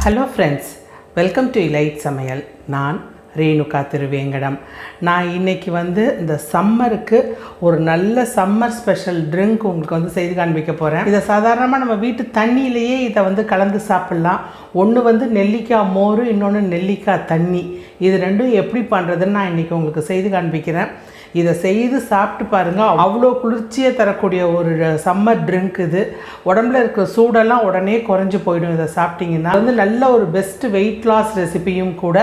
Hello friends, welcome to elite சமையல். நான் ரேணுகா திருவேங்கடம். நான் இன்றைக்கி இந்த சம்மருக்கு ஒரு நல்ல சம்மர் ஸ்பெஷல் ட்ரிங்க் உங்களுக்கு செய்து காண்பிக்க போகிறேன். இதை சாதாரணமாக நம்ம வீட்டு தண்ணியிலேயே இதை கலந்து சாப்பிட்லாம். ஒன்று நெல்லிக்காய் மோர், இன்னொன்று நெல்லிக்காய் தண்ணி. இது ரெண்டும் எப்படி பண்ணுறதுன்னு நான் இன்றைக்கி உங்களுக்கு செய்து காண்பிக்கிறேன். இதை செய்து சாப்பிட்டு பாருங்கள். அவ்வளோ குளிர்ச்சியை தரக்கூடிய ஒரு சம்மர் ட்ரிங்க் இது. உடம்புல இருக்கிற சூடெல்லாம் உடனே குறைஞ்சி போயிடும். இதை சாப்பிட்டிங்கன்னா நல்ல ஒரு பெஸ்ட் வெயிட் லாஸ் ரெசிபியும் கூட.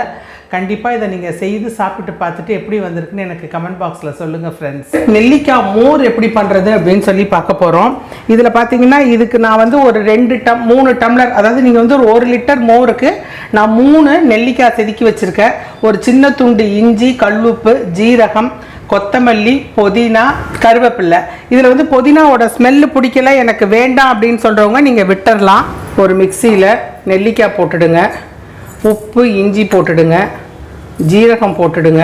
கண்டிப்பாக இதை நீங்கள் செய்து சாப்பிட்டு பார்த்துட்டு எப்படி வந்திருக்குன்னு எனக்கு கமெண்ட் பாக்ஸில் சொல்லுங்கள் ஃப்ரெண்ட்ஸ். நெல்லிக்காய் மோர் எப்படி பண்ணுறது அப்படின்னு சொல்லி பார்க்க போகிறோம். இதில் பார்த்தீங்கன்னா இதுக்கு நான் ஒரு 3 டம்ளர், அதாவது நீங்கள் ஒரு 1 லிட்டர் மோருக்கு நான் 3 நெல்லிக்காய் செதுக்கி வச்சுருக்கேன். ஒரு சின்ன துண்டு இஞ்சி, கல்லுப்பு, ஜீரகம், கொத்தமல்லி, புதினா, கருவேப்பில்லை. இதில் புதினாவோட ஸ்மெல்லு பிடிக்கல, எனக்கு வேண்டாம் அப்படின்னு சொல்கிறவங்க நீங்கள் விட்டுடலாம். ஒரு மிக்சியில் நெல்லிக்காய் போட்டுடுங்க, உப்பு, இஞ்சி போட்டுடுங்க, ஜீரகம் போட்டுடுங்க,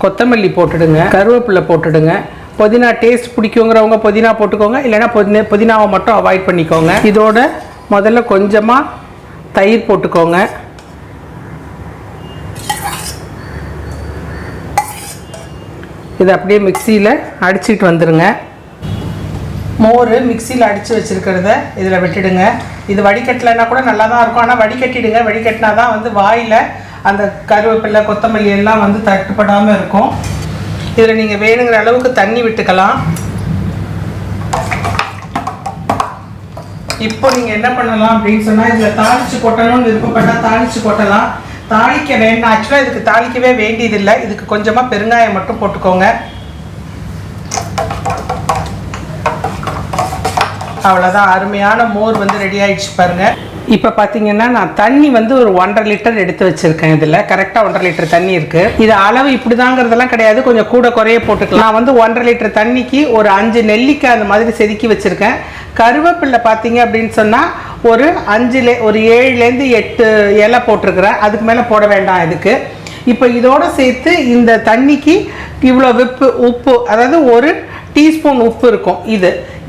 கொத்தமல்லி போட்டுடுங்க, கருவேப்பில்லை போட்டுடுங்க. புதினா டேஸ்ட் பிடிக்குங்கிறவங்க புதினா போட்டுக்கோங்க, இல்லைன்னா புதினாவை மட்டும் அவாய்ட் பண்ணிக்கோங்க. இதோட முதல்ல கொஞ்சமாக தயிர் போட்டுக்கோங்க. இதை அப்படியே மிக்சியில் அடிச்சுட்டு வந்துடுங்க. மோர் மிக்சியில் அடித்து வச்சுருக்கிறத இதில் விட்டுடுங்க. இது வடிகட்டலைன்னா கூட நல்லா தான் இருக்கும், ஆனால் வடிகட்டிடுங்க. வடிகட்டினா தான் வாயில் அந்த கருவேப்பிலை, கொத்தமல்லி எல்லாம் தட்டுப்படாமல் இருக்கும். இதில் நீங்கள் வேணுங்கிற அளவுக்கு தண்ணி விட்டுக்கலாம். இப்போ நீங்கள் என்ன பண்ணலாம் அப்படின்னு சொன்னால், இதில் தாளித்து கொட்டணும்னு விருப்பப்பட்டால் தாளித்து கொட்டலாம். தாளிக்க வேண்டாம். ஆக்சுவலாக இதுக்கு தாளிக்கவே வேண்டியதில்லை. இதுக்கு கொஞ்சமாக பெருங்காயம் மட்டும் போட்டுக்கோங்க. அவ்வளோதான், அருமையான மோர் ரெடி ஆகிடுச்சு பாருங்கள். இப்போ பார்த்தீங்கன்னா நான் தண்ணி ஒரு 1.5 லிட்டர் எடுத்து வச்சுருக்கேன். இதில் கரெக்டாக 1.5 லிட்டர் தண்ணி இருக்குது. இது அளவு இப்படி தாங்கிறதெல்லாம் கிடையாது, கொஞ்சம் கூட குறைய போட்டுக்கலாம். நான் 1.5 லிட்டர் தண்ணிக்கு ஒரு 5 நெல்லிக்காய் அந்த மாதிரி செதுக்கி வச்சுருக்கேன். கருவேப்பில்லை பார்த்தீங்க அப்படின்னு சொன்னால் ஒரு 7லேருந்து 8 இலை போட்டிருக்கிறேன். அதுக்கு மேலே போட வேண்டாம் இதுக்கு. இப்போ இதோடு சேர்த்து இந்த தண்ணிக்கு இவ்வளோ உப்பு, அதாவது 1 டீஸ்பூன் உப்பு இருக்கும்.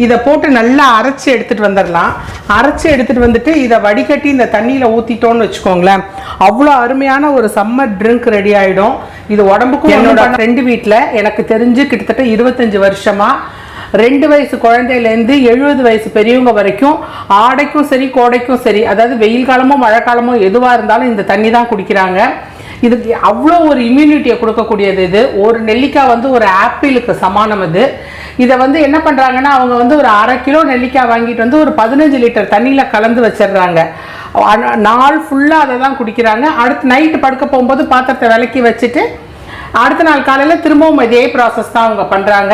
இதை போட்டு நல்லா அரைச்சி எடுத்துகிட்டு வந்துடலாம். அரைச்சி எடுத்துகிட்டு வந்துட்டு இதை வடிகட்டி இந்த தண்ணியில் ஊற்றிட்டோன்னு வச்சுக்கோங்களேன், அவ்வளோ அருமையான ஒரு சம்மர் ட்ரிங்க் ரெடி ஆகிடும். இது உடம்புக்கும். என்னோட ஃப்ரெண்டு வீட்டில் எனக்கு தெரிஞ்சு கிட்டத்தட்ட 25 வருஷமாக 2 வயசு குழந்தையிலேருந்து 70 வயசு பெரியவங்க வரைக்கும் ஆடைக்கும் சரி கோடைக்கும் சரி, அதாவது வெயில் காலமோ மழை காலமோ எதுவாக இருந்தாலும் இந்த தண்ணி தான் குடிக்கிறாங்க. இதுக்கு அவ்வளோ ஒரு இம்யூனிட்டியை கொடுக்கக்கூடியது இது. ஒரு நெல்லிக்காய் ஒரு ஆப்பிளுக்கு சமானம். இதை என்ன பண்ணுறாங்கன்னா, அவங்க ஒரு 1/2 கிலோ நெல்லிக்காய் வாங்கிட்டு ஒரு 15 லிட்டர் தண்ணியில் கலந்து வச்சிடுறாங்க. நாள் ஃபுல்லாக அதை தான் குடிக்கிறாங்க. அடுத்து நைட்டு படுக்க போகும்போது பாத்திரத்தை விளக்கி வச்சுட்டு அடுத்த நாள் காலையில் திரும்பவும் இதே ப்ராசஸ் தான் அவங்க பண்ணுறாங்க.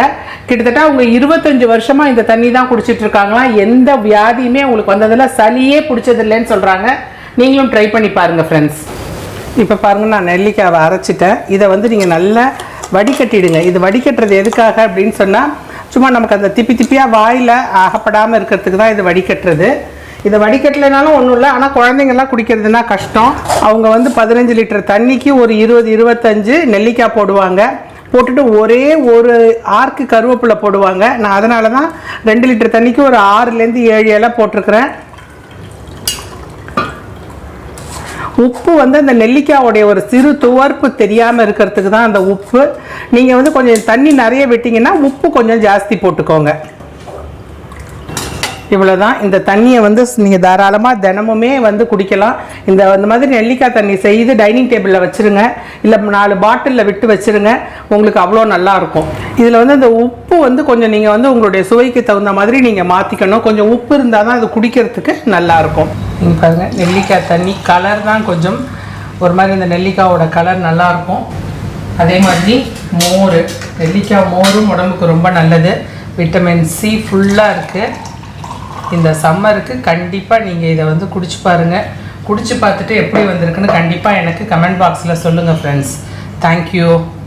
கிட்டத்தட்ட அவங்க 25 வருஷமாக இந்த தண்ணி தான் குடிச்சிட்டு இருக்காங்களாம். எந்த வியாதியுமே அவங்களுக்கு வந்ததில், சளியே பிடிச்சதில்லைன்னு சொல்கிறாங்க. நீங்களும் ட்ரை பண்ணி பாருங்கள் ஃப்ரெண்ட்ஸ். இப்போ பாருங்கள், நான் நெல்லிக்காவை அரைச்சிட்டேன். இதை நீங்கள் நல்லா வடிகட்டிடுங்க. இது வடிகட்டுறது எதுக்காக அப்படின்னு சொன்னால், சும்மா நமக்கு அந்த திப்பியாக வாயில் அகப்படாமல் இருக்கிறதுக்கு தான் இது வடிகட்டுறது. இதை வடிகட்டலைனாலும் ஒன்றும் இல்லை, ஆனால் குழந்தைங்கள்லாம் குடிக்கிறதுனா கஷ்டம். அவங்க 15 லிட்டர் தண்ணிக்கு ஒரு 20-25 நெல்லிக்காய் போடுவாங்க. போட்டுட்டு ஒரே ஒரு ஆர்க்கு கருவேப்பிலை போடுவாங்க. நான் அதனால தான் 2 லிட்டர் தண்ணிக்கு ஒரு 6லேருந்து 7 இலை போட்டிருக்கிறேன். உப்பு அந்த நெல்லிக்காயோடைய ஒரு சிறு துவர்ப்பு தெரியாமல் இருக்கிறதுக்கு தான் அந்த உப்பு. நீங்கள் கொஞ்சம் தண்ணி நிறைய விட்டிங்கன்னா உப்பு கொஞ்சம் ஜாஸ்தி போட்டுக்கோங்க. இவ்வளோதான். இந்த தண்ணியை நீங்கள் தாராளமாக தினமுமே குடிக்கலாம். இந்த மாதிரி நெல்லிக்காய் தண்ணி செய்து டைனிங் டேபிளில் வச்சுருங்க, இல்லை 4 பாட்டிலில் விட்டு வச்சுருங்க. உங்களுக்கு அவ்வளோ நல்லாயிருக்கும். இதில் இந்த உப்பு கொஞ்சம் நீங்கள் உங்களுடைய சுவைக்கு தகுந்த மாதிரி நீங்கள் மாற்றிக்கணும். கொஞ்சம் உப்பு இருந்தால் தான் அது குடிக்கிறதுக்கு நல்லாயிருக்கும். நீங்கள் பாருங்கள், நெல்லிக்காய் தண்ணி கலர் தான் கொஞ்சம் ஒரு மாதிரி, இந்த நெல்லிக்காயோட கலர் நல்லாயிருக்கும். அதே மாதிரி மோர், நெல்லிக்காய் மோரும் உடம்புக்கு ரொம்ப நல்லது. விட்டமின் சி ஃபுல்லாக இருக்குது. இந்த சம்மருக்கு கண்டிப்பாக நீங்கள் இதை குடிச்சு பாருங்கள். குடிச்சு பார்த்துட்டு எப்படி வந்திருக்குன்னு கண்டிப்பாக எனக்கு கமெண்ட் பாக்ஸில் சொல்லுங்கள் ஃப்ரெண்ட்ஸ். தேங்க்யூ.